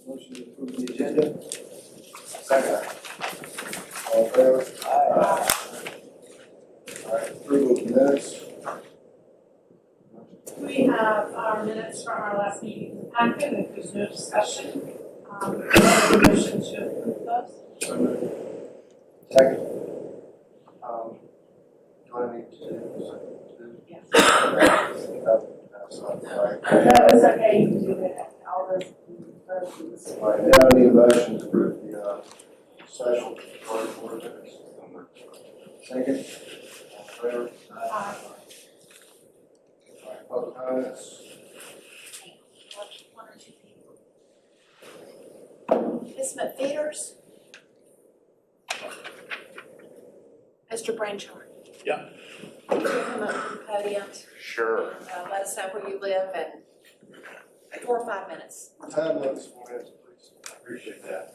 Motion to approve the agenda. Second. All in favor? Aye. All right, approval of minutes. We have our minutes from our last meeting in the packet, if there's no discussion, motion to approve those. So moved. Second. Do I need to do second? Yes. That's not right. That was okay, you can do it, all those versions. All right, now I need a motion to approve the special board minutes. Second. All in favor? Aye. All right, public comments. One or two people. Ms. McPheeters? Mr. Branchard? Yeah. Would you come up to the podium, Sure. let us know where you live and 4 or 5 minutes. Time limits 4 minutes, please. I appreciate that.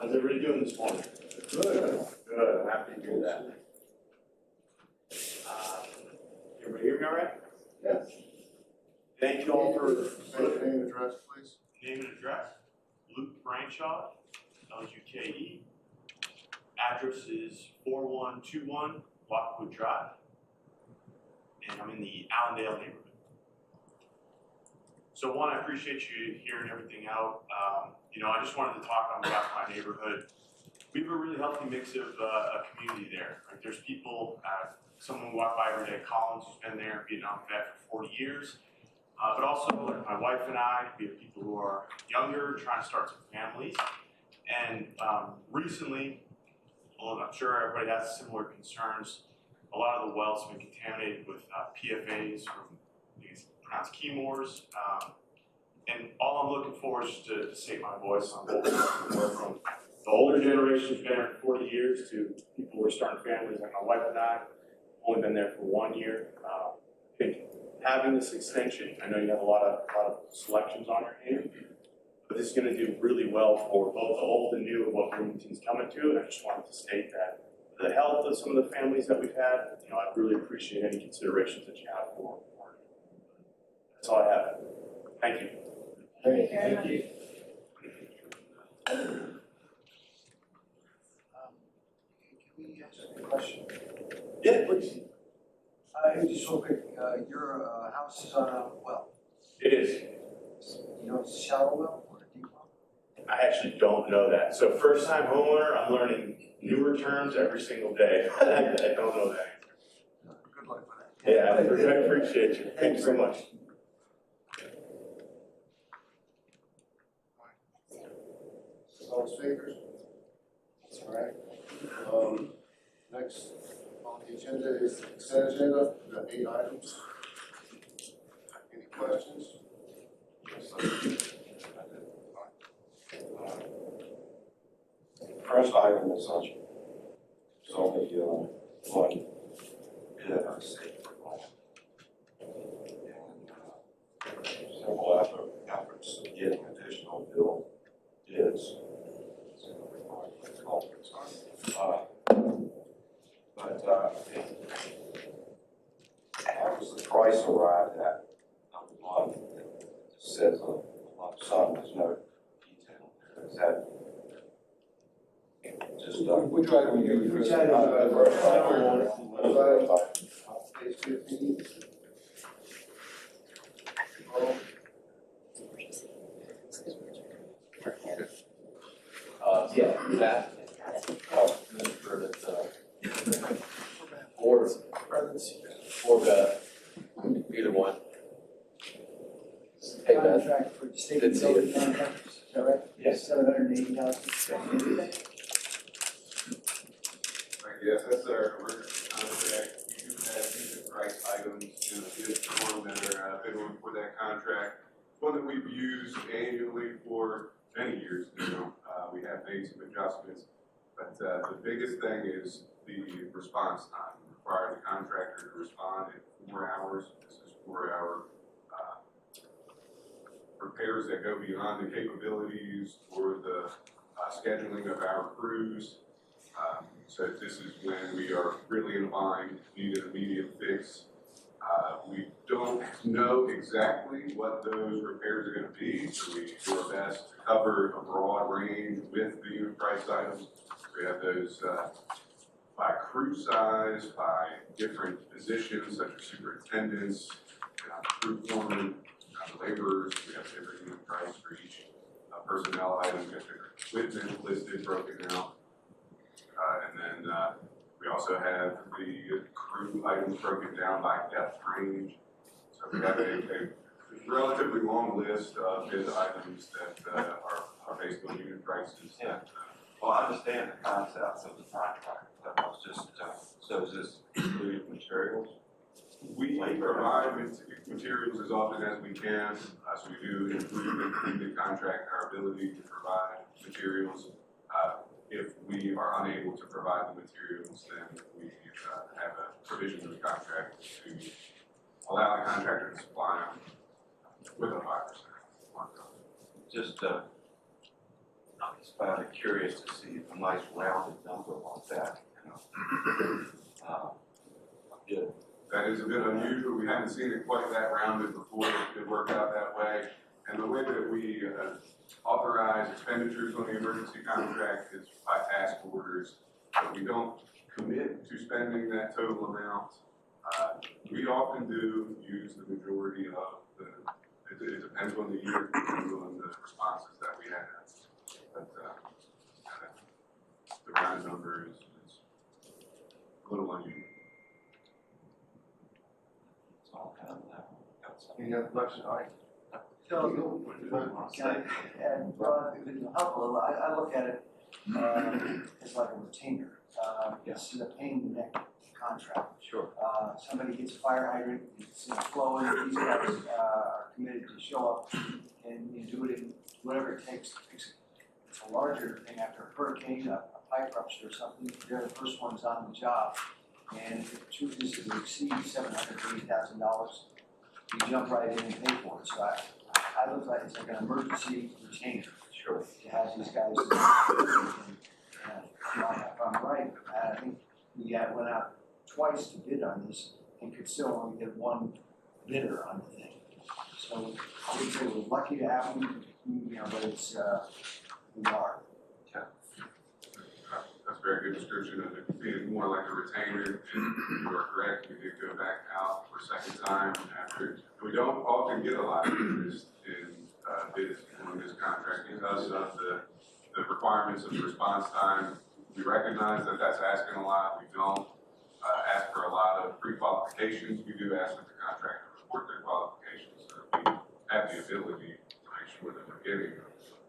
How's everybody doing this morning? Good. Good, I'm happy to hear that. Everybody hear me all right? Yes. Thank you all for Say your name and address, please. name and address. Luke Branshaw, Luke. Address is 4121 Lockwood Drive. And I'm in the Allendale neighborhood. So one, I appreciate you hearing everything out. I just wanted to talk on behalf of my neighborhood. We have a really healthy mix of a community there. Like there's people, someone who walk by every day, Collins, who's been there, Vietnam vet for 40 years. But also like my wife and I, we have people who are younger, trying to start some families. And recently, well, I'm sure everybody has similar concerns. A lot of the wells have been contaminated with PFAs from, I think it's pronounced chemours. And all I'm looking for is just to save my voice on both from the older generation who's been there for 40 years to people who are starting families like my wife and I, only been there for 1 year. I think having this extension, I know you have a lot of selections on your hand, but this is going to do really well for both the old and new of what Bloomington's coming to. And I just wanted to state that the health of some of the families that we've had, I really appreciate any considerations that you have for it. That's all I have. Thank you. Thank you very much. Can we ask a question? Yeah, please. Just real quick, your house is on a well. It is. You know, it's a shallow well or a deep well? I actually don't know that. So first time homeowner, I'm learning newer terms every single day. I don't know that. Good luck with that. Yeah, I appreciate you. Thank you so much. All speakers? That's all right. Next on the agenda is the consent agenda. We've got 8 items. Any questions? First item is such, it's only one bid I see for one. And several efforts of getting additional bids. How was the price arrived at? Number one, it says a lump sum, there's no detail there. Is that just, Which item are you? Which item? Page 15. That, for the or either one. Hey, Beth. Contract for state Didn't see utility it. contractors, is that right? Yes. $780. Yes, that's our original contract. We do have unit price items in the bid form that are available for that contract. One that we've used annually for many years now. We have made some adjustments, but the biggest thing is the response time. We require the contractor to respond in 4 hours. This is 4-hour repairs that go beyond the capabilities or the scheduling of our crews. So this is when we are really in a bind, need an immediate fix. We don't know exactly what those repairs are gonna be, so we do our best to cover a broad range with the unit price items. We have those, by crew size, by different positions such as superintendents, crew foreman, laborers. We have different unit price for each personnel item. We have different equipment listed, broken out. And then we also have the crew items broken down by depth range. So we have a relatively long list of bid items that are based on unit prices. Yeah. Well, I understand the concepts of the contract, but I was just, so is this included materials? We provide materials as often as we can, so we do include in the contract our ability to provide materials. If we are unable to provide the materials, then we have a provision in the contract to allow the contractor to supply them with a 5% markup. Just, I'm just kind of curious to see a nice rounded number like that, you know. Good. That is a bit unusual. We haven't seen it quite that rounded before. It worked out that way. And the way that we authorize expenditures on the emergency contract is by task orders. But we don't commit to spending that total amount. We often do use the majority of it depends on the year, it depends on the responses that we have. But the round number is a little unusual. It's all kind of that. Any other questions? All right. So, can I add, I look at it, as like a retainer. This is a pain in the neck contract. Sure. Somebody gets a fire hydrant, it's flowing, these guys, are committed to show up and you do it in whatever it takes to fix it. It's a larger thing after a hurricane, a pipe rupture or something, they're the first ones on the job. And if the truth is it exceeds $780,000, you jump right in and pay for it. So I look like it's like an emergency retainer. Sure. To have these guys, if I'm right, I think we went out twice to bid on this and could still only get one bidder on the thing. So I would say we're lucky to have them, you know, but it's, we are. That's a very good description of it being more like a retainer. You are correct, we did go back out for a second time after. We don't often get a lot of interest in bids on this contract because of the requirements of the response time. We recognize that that's asking a lot. We don't ask for a lot of pre-qualifications. We do ask that the contractor report their qualifications so that we have the ability to make sure that we're getting a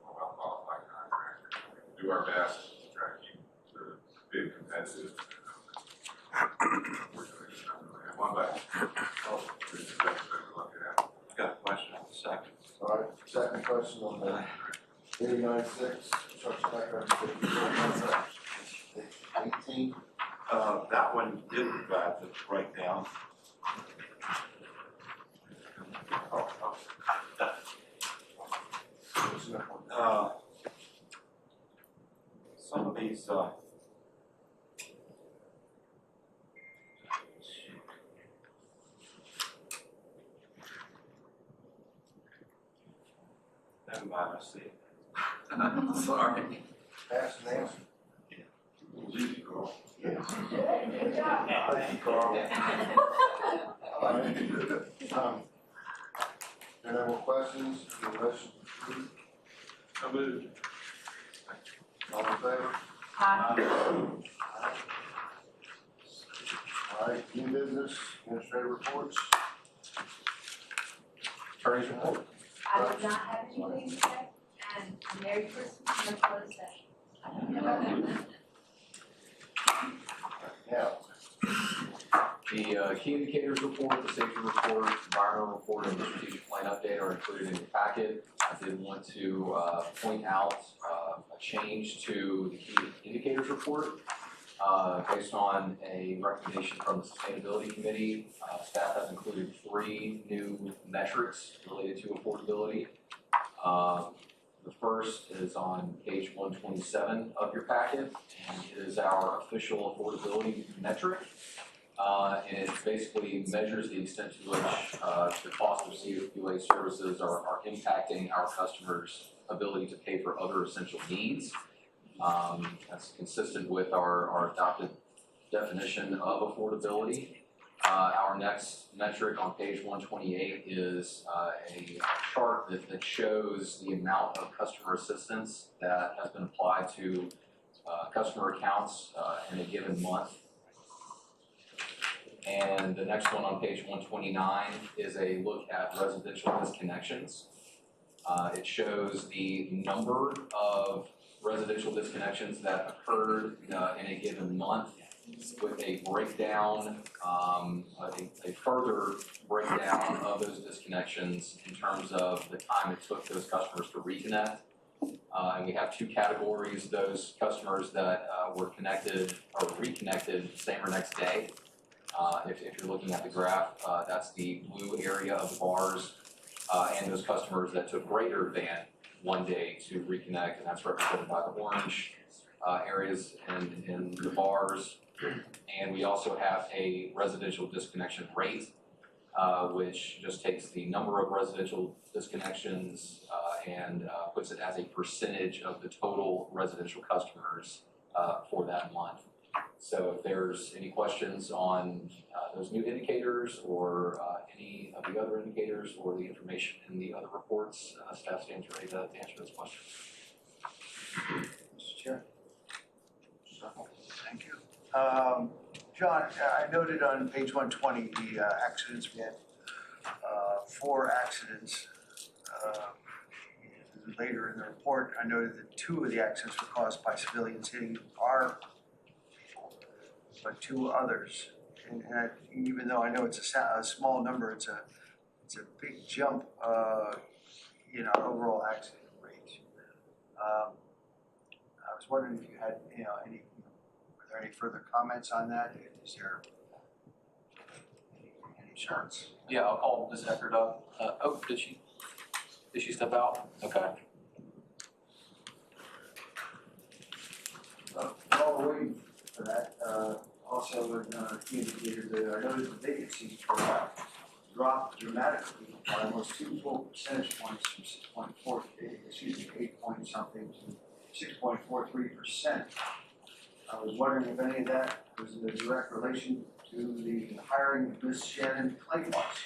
well-qualified contractor. We do our best to try to keep the bid competitive. One back. Got a question on the second. All right, second question on the 89-6, construction background, 18. That one didn't drive the breakdown. Some of these, never mind, I see it. Sorry. Pass and answer. Easy, Carl. Good job. Thank you, Carl. All right. Any more questions? Any questions? So moved. All in favor? All right, new business, administrative reports. Attorney's report. I did not have anything to say, and Merry Christmas and closed session. Yeah. The key indicators report, the safety report, environmental report, and the strategic plan update are included in your packet. I did want to point out a change to the key indicators report based on a recommendation from the Sustainability Committee. Staff has included 3 new metrics related to affordability. The first is on page 127 of your packet, and it is our official affordability metric. And it basically measures the extent to which the cost of COQA services are impacting our customers' ability to pay for other essential needs. That's consistent with our adopted definition of affordability. Our next metric on page 128 is a chart that shows the amount of customer assistance that has been applied to customer accounts in a given month. And the next one on page 129 is a look at residential disconnections. It shows the number of residential disconnections that occurred in a given month, with a breakdown, a further breakdown of those disconnections in terms of the time it took those customers to reconnect. And we have two categories: those customers that were connected or reconnected same or next day. If you're looking at the graph, that's the blue area of the bars, and those customers that took greater than 1 day to reconnect, and that's represented by the orange areas in the bars. And we also have a residential disconnection rate, which just takes the number of residential disconnections and puts it as a percentage of the total residential customers for that month. So if there's any questions on those new indicators or any of the other indicators or the information in the other reports, staff stands ready to answer those questions. Mr. Chair. Thank you. John, I noted on page 120 the accidents. We had 4 accidents. Later in the report, I noted that 2 of the accidents were caused by civilians hitting our people, but 2 others. And even though I know it's a small number, it's a big jump in our overall accident rate. I was wondering if you had any. Are there any further comments on that? Is there any assurance? Yeah, I'll call Ms. Eckert up. Oh, did she step out? Okay. While we're waiting for that, also in key indicators, I noticed the vacancies dropped dramatically by almost 2 full percentage points from 8 point something to 6.43%. I was wondering if any of that was in a direct relation to the hiring of Ms. Shannon Clayfoss,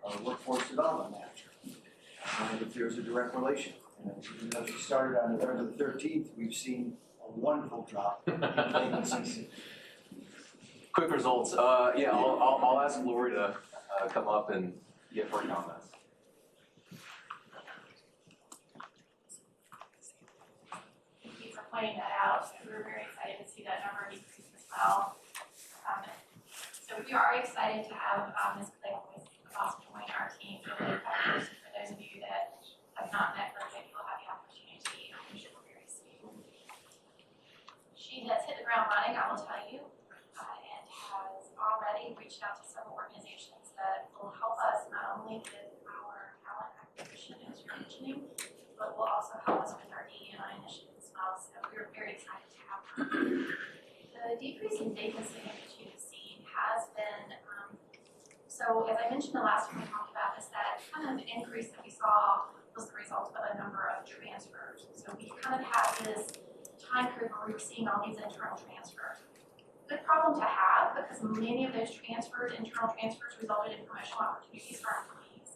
our workforce development manager. And if there's a direct relation. Even though she started on November the 13th, we've seen a wonderful drop in vacancies. Quick results. Yeah, I'll ask Lori to come up and give her comments. Thank you for pointing that out. We were very excited to see that number decrease as well. So we are excited to have Ms. Clayfoss join our team. Really, for those of you that have not met her yet, you'll have the opportunity. I'm sure we're very soon. She has hit the ground running, I will tell you, and has already reached out to several organizations that will help us not only with our talent acquisition, as you're mentioning, but will also help us with our DE&I initiative as well. So we're very excited to have her. The decrease in vacancy that you've seen has been, so as I mentioned the last time we talked about this, that kind of increase that we saw was the result of a number of transfers. So we kind of had this time period where we were seeing all these internal transfers. Good problem to have, because many of those internal transfers resulted in promotional opportunities for our employees.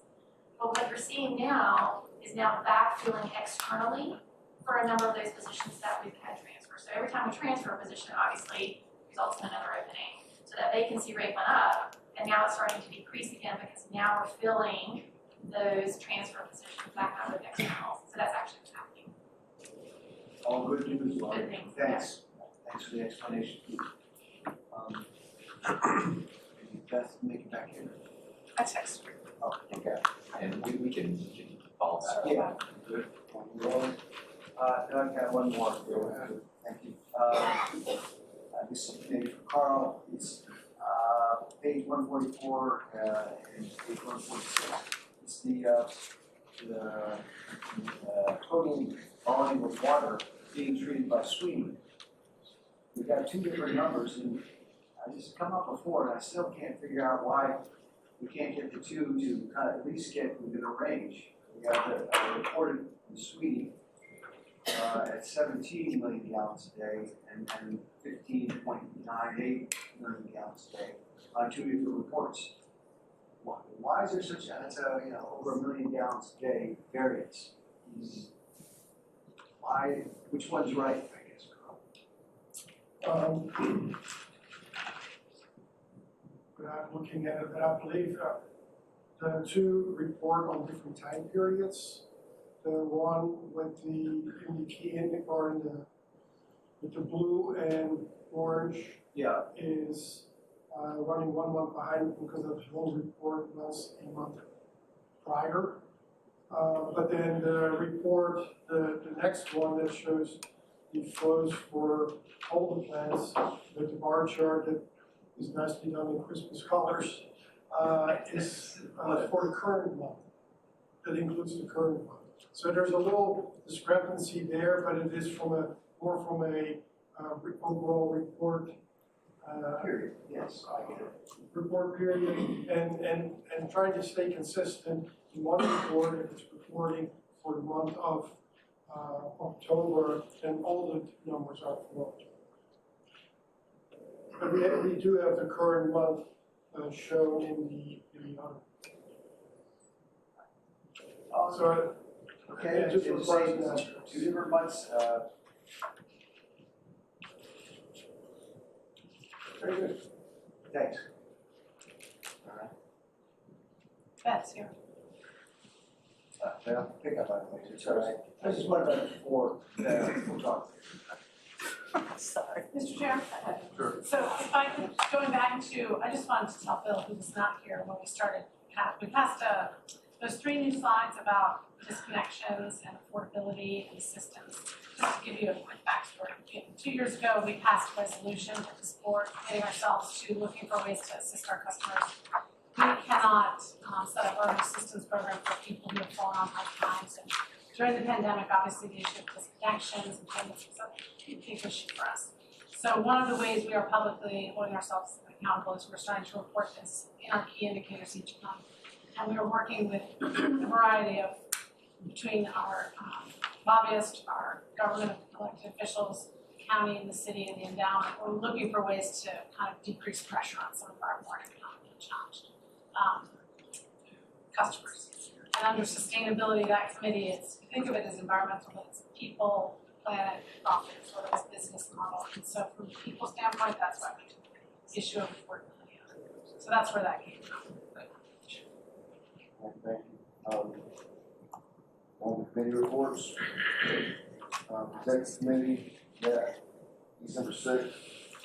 But what you're seeing now is now backfilling externally for a number of those positions that we've had transfer. So every time we transfer a position, obviously results in another opening. So that vacancy rate went up, and now it's starting to decrease again because now we're filling those transfer positions back up with externals. So that's actually what's happening. All good news, Lauren. Good things. Thanks. Thanks for the explanation. Maybe Beth, make it back here. That's next. Oh, okay. And we can follow that. Yeah, good. I've got one more. Thank you. This is maybe for Carl. It's page 144 and page 146. It's the total volume of water being treated by Sweden. We've got 2 different numbers, and I just come up before and I still can't figure out why we can't get the two to kind of at least get within a range. We have the reported in Sweetie at 17 million gallons a day and 15.98 million gallons a day on two different reports. Why is there such that's over 1 million gallons a day variance? Why, which one's right, I guess, Carl? Without looking at it, but I believe the two report on different time periods. The one with the key or in the with the blue and orange Yeah. is running 1 month behind because the whole report was a month prior. But then the report, the next one that shows the flows for all the plants, with the bar chart that is nicely done in Christmas colors, is for the current month. That includes the current month. So there's a little discrepancy there, but it is more from a overall report. Period. Yes, I get it. Report period, and trying to stay consistent in one report, if it's reporting for the month of October, then all the numbers are flowed. But we do have the current month shown in the other. So, Okay, yeah, just it's requires saying that. 2 different months, very good. Thanks. All right. That's here. Well, pick up on it later, it's all right. I just wanted to before, we'll talk. Sorry. Mr. Chair? Sure. So if I could, going back to, I just wanted to tell Bill, who was not here when we started, we passed those 3 new slides about disconnections and affordability and assistance. Just to give you a quick backstory. 2 years ago, we passed a resolution to support getting ourselves to looking for ways to assist our customers. We cannot set up our own assistance program for people who have fallen on hard times. And during the pandemic, obviously the issue of disconnections and payments was a big issue for us. So one of the ways we are publicly holding ourselves accountable is we're starting to report this in our key indicators each month. And we are working with a variety of, between our lobbyists, our government elected officials, the county and the city and the endowment. We're looking for ways to kind of decrease pressure on some of our more economically challenged customers. And under sustainability, that committee is, think of it as environmental, but it's people, planet, profit, sort of business model. And so from a people standpoint, that's why we took the issue of affordability on. So that's where that came from. Thank you. On the committee reports, executive committee met December 6th,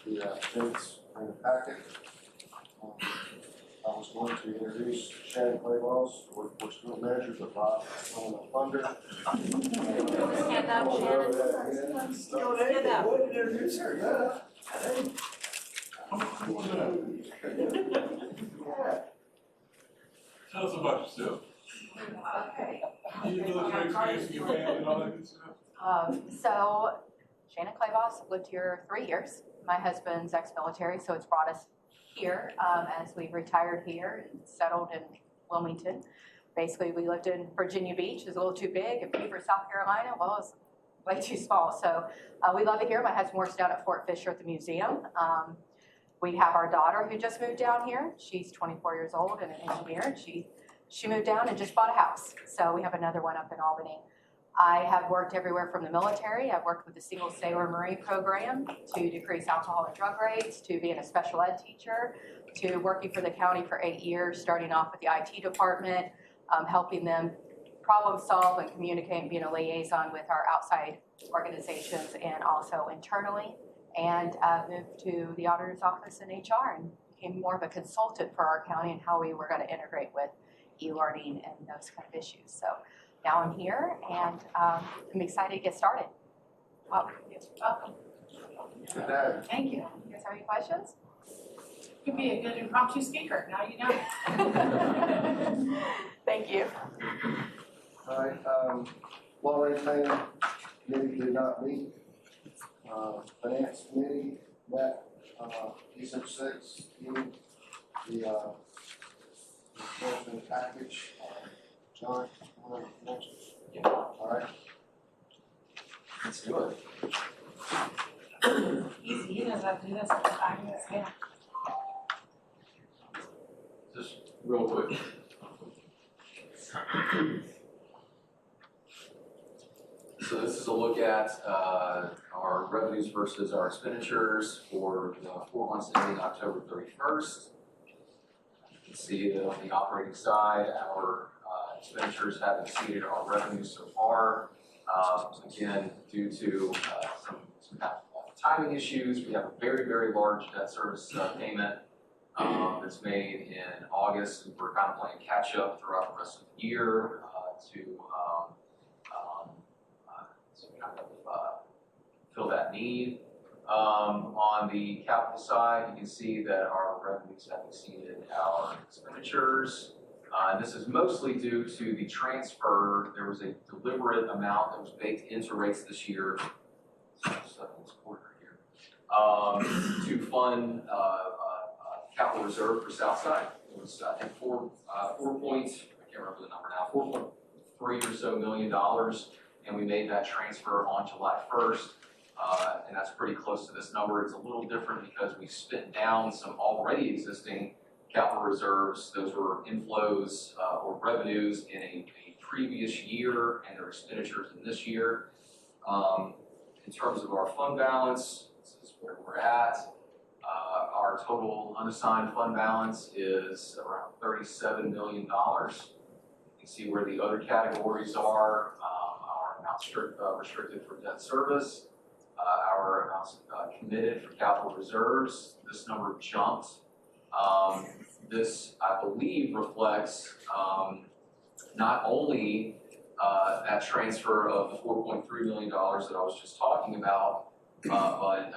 the minutes are in the packet. I was going to introduce Shannon Claybos, workforce field manager, but Bob is on the thunder. Stand up, Shannon. Stand up. What did you introduce her? Yeah. Tell us about yourself. Okay. Your military experience and your family and all that good stuff. So Shannon Claybos lived here 3 years. My husband's ex-military, so it's brought us here as we retired here and settled in Wilmington. Basically, we lived in Virginia Beach, it was a little too big, and Beaver, South Carolina, well, it was way too small. So we love it here. My husband works down at Fort Fisher at the museum. We have our daughter who just moved down here. She's 24 years old and an engineer. And she moved down and just bought a house. So we have another one up in Albany. I have worked everywhere from the military. I've worked with the Single Sailor Marine program to decrease alcohol and drug rates, to being a special ed teacher, to working for the county for 8 years, starting off with the IT department, helping them problem solve and communicate and being a liaison with our outside organizations and also internally. And moved to the auditor's office in HR and became more of a consultant for our county and how we were going to integrate with e-learning and those kind of issues. So now I'm here and I'm excited to get started. Welcome. Good day. Thank you. You guys have any questions? Could be a good impromptu speaker, now you know. Thank you. All right, law and committee did not meet. Finance committee met Decent 16, the enforcement package. John, one of the next. Yeah. All right. Let's do it. Easy, he does that, do this at the back of his hand. Just real quick. So this is a look at our revenues versus our expenditures for the 4 months ending October 31st. You can see that on the operating side, our expenditures have exceeded our revenues so far. Again, due to some timing issues, we have a very, very large debt service payment that's made in August, and we're kind of playing catch up throughout the rest of the year to kind of fill that need. On the capital side, you can see that our revenues have exceeded our expenditures. And this is mostly due to the transfer. There was a deliberate amount that was baked into rates this year, to fund capital reserve for Southside. It was, I think, I can't remember the number now, $4.3 or so million, and we made that transfer on July 1st. And that's pretty close to this number. It's a little different because we spent down some already existing capital reserves. Those were inflows or revenues in a previous year, and their expenditures in this year. In terms of our fund balance, this is where we're at. Our total unassigned fund balance is around $37 million. You can see where the other categories are. Our amounts restricted for debt service, our amounts committed for capital reserves. This number jumped. This, I believe, reflects not only that transfer of the $4.3 million that I was just talking about, but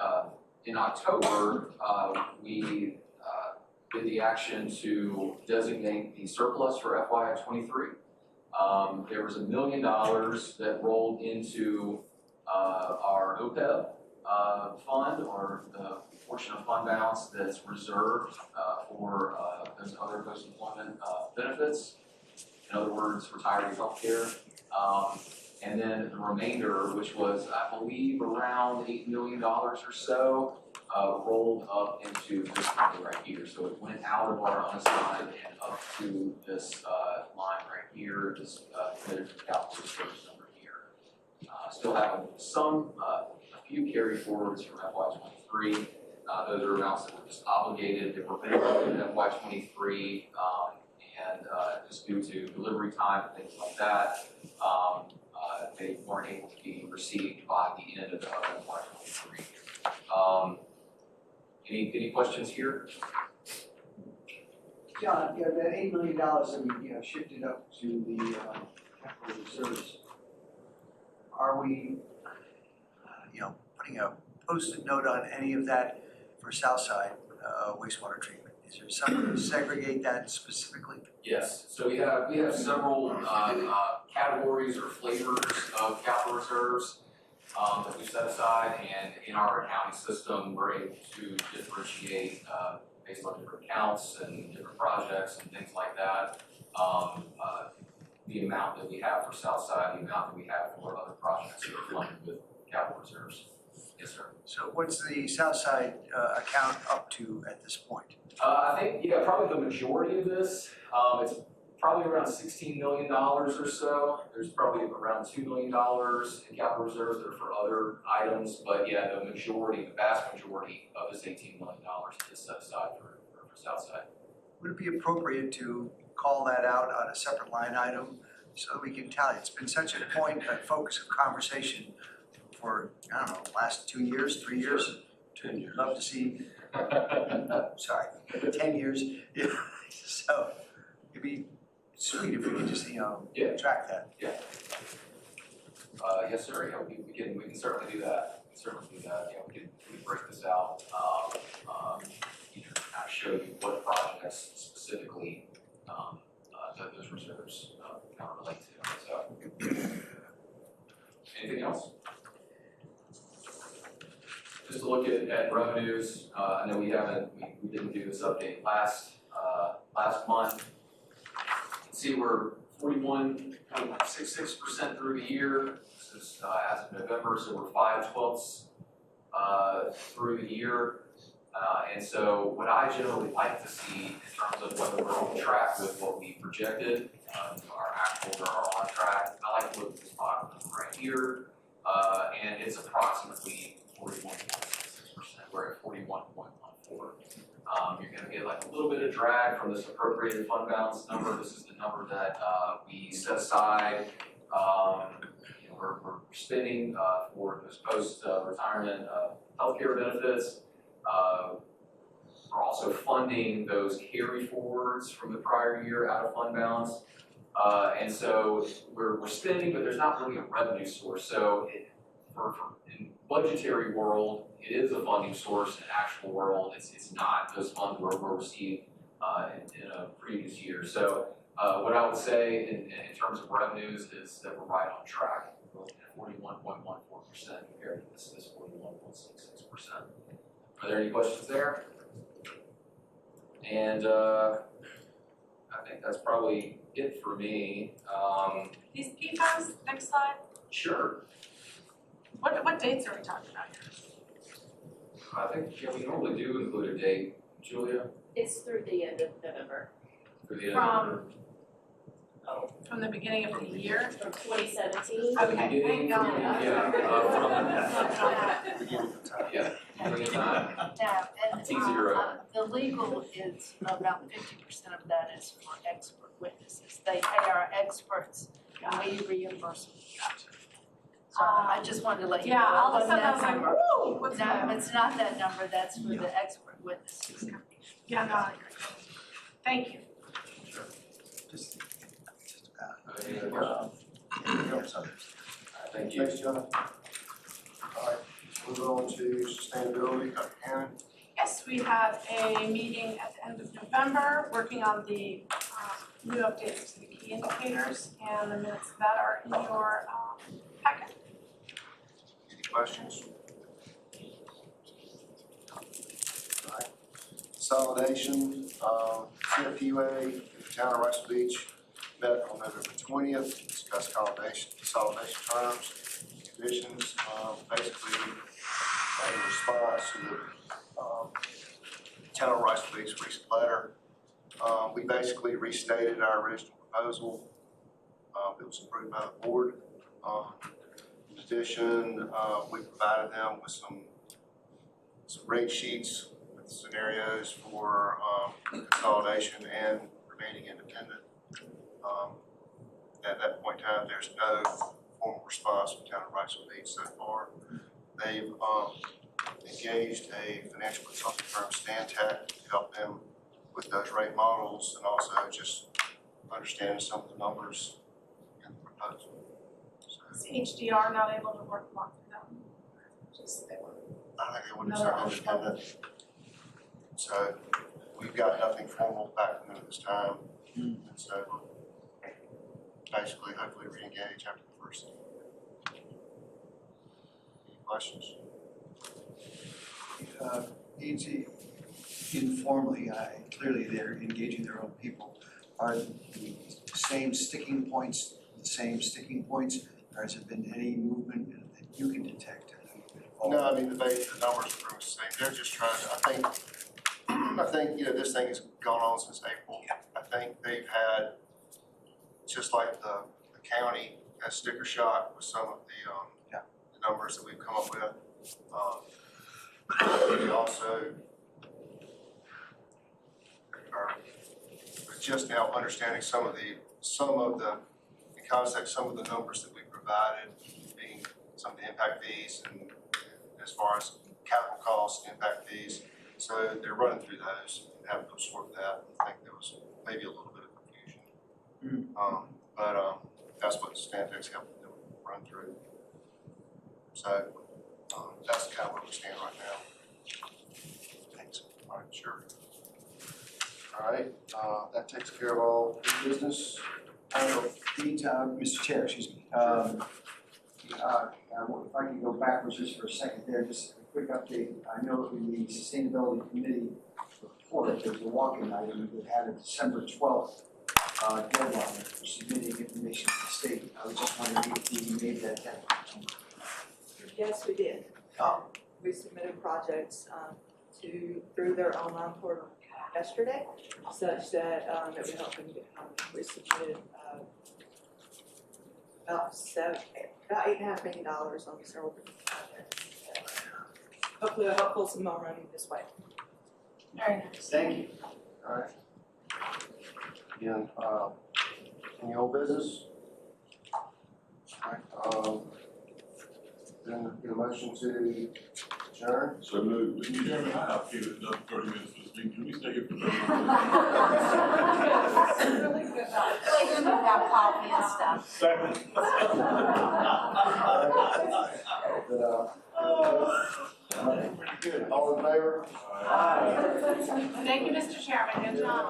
in October, we did the action to designate the surplus for FY23. There was $1 million that rolled into our OPEB fund, or the portion of fund balance that's reserved for those other post-employment benefits. In other words, retiree health care. And then the remainder, which was, I believe, around $8 million or so, rolled up into this line right here. So it went out of our unassigned and up to this line right here, this committed capital reserves number here. Still have a few carry forwards from FY23. Those are amounts that were just obligated, that were paid in FY23, and just due to delivery time and things like that, they weren't able to be received by the end of the FY23. Any questions here? John, yeah, that $8 million that we shifted up to the capital reserves, are we, putting a post-it note on any of that for Southside wastewater treatment? Is there something to segregate that specifically? Yes. So we have several categories or flavors of capital reserves that we set aside, and in our accounting system, we're able to differentiate based on different accounts and different projects and things like that. The amount that we have for Southside, the amount that we have for other projects that are funded with capital reserves. Yes, sir. So what's the Southside account up to at this point? I think, probably the majority of this, it's probably around $16 million or so. There's probably around $2 million in capital reserves that are for other items, but the vast majority of this $18 million is set aside for Southside. Would it be appropriate to call that out on a separate line item so that we can tally? It's been such a point, a focus of conversation for, I don't know, last 2 years, 3 years? 10 years. Love to see, sorry, 10 years. Yeah. So it'd be sweet if we could just, track that. Yeah. Yes, sir. We can certainly do that. We can break this out. Kind of show you what projects specifically those reserves kind of relate to. So, anything else? just to look at revenues, I know we didn't do this update last month. You can see we're 41.66% through the year. This is as of November, so we're 5/12 through the year. And so what I generally like to see in terms of whether we're on track with what we projected, our actuals are on track. I like to look at this bottom number right here, and it's approximately 41.66%. We're at 41.14. You're going to get like a little bit of drag from this appropriated fund balance number. This is the number that we set aside. We're spending for those post-retirement healthcare benefits. We're also funding those carry forwards from the prior year out of fund balance. And so we're spending, but there's not really a revenue source. So in budgetary world, it is a funding source. In actual world, it's not. Those funds were received in a previous year. So what I would say in terms of revenues is that we're right on track. We're looking at 41.14% compared to this 41.66%. Are there any questions there? And I think that's probably it for me. These PFAS, next slide. Sure. What dates are we talking about here? I think we normally do include a date, Julia, It's through the end of November, for the end of November. From the beginning of the year? from 2017. Okay, Beginning, thank God. beginning of time. Yeah, and T0. the legal is about 50% of that is for expert witnesses. They pay our experts and we reimburse them. So I just wanted to let you know. Yeah, all of a it sudden I was wasn't like, that number. whoa, what's No, that? it's not that number, that's for the expert witnesses. Yeah, no, I agree. Thank you. Any other questions? Thank you. Thanks, John. All right, move on to sustainability, Dr. Hannon. Yes, we had a meeting at the end of November, working on the new updates to the key indicators, and the minutes of that are in your packet. Any questions? All right. Consolidation, CFPUA, Town of Rice Beach, met on November 20th, discussed consolidation terms, conditions, basically in response to the Town of Rice Beach recent letter. We basically restated our original proposal. It was approved by the board. In addition, we provided them with some rate sheets with scenarios for consolidation and remaining independent. At that point in time, there's no formal response from Town of Rice Beach so far. They've engaged a financial consulting firm, Stantec, to help them with those rate models and also just understand some of the numbers in the proposal. Is HDR not able to work along with them? Just they were. I think they would have started independent. So we've got nothing formal back from them at this time. And so basically, hopefully re-engage after the first. Any questions? Easy, informally, clearly they're engaging their own people. Are the same sticking points, or has there been any movement that you can detect? No, I mean, the numbers are pretty much the same. They're just trying to, I think, this thing has gone on since April. I think they've had, just like the county has sticker shock with some of the numbers that we've come up with. We also are just now understanding some of the context, some of the numbers that we provided, being some of the impact fees and as far as capital costs, impact fees. So they're running through those and having to sort that. I think there was maybe a little bit of confusion. But that's what Stantec's helping them run through. So that's kind of where we stand right now. Thanks. All right, sure. All right, that takes care of all business. Mr. Chair, excuse me. If I can go backwards just for a second there, just quick update. I know in the Sustainability Committee report, there's a walk-in item that had a December 12th deadline for submitting information to the state. I was just wondering if we made that deadline. Yes, we did. Oh. We submitted projects through their online portal yesterday, such that that we helped them get, we submitted about $8.5 million on several different projects. Hopefully it'll help pull some more money this way. Very nice. Thank you. All right. Again, any old business? All right, then get a motion to adjourn. So moved. We need to have another 30 minutes for this meeting. Can we stay here for 30 minutes? Really good. Like when you have coffee and stuff. Second. All in favor? Thank you, Mr. Chairman, good job.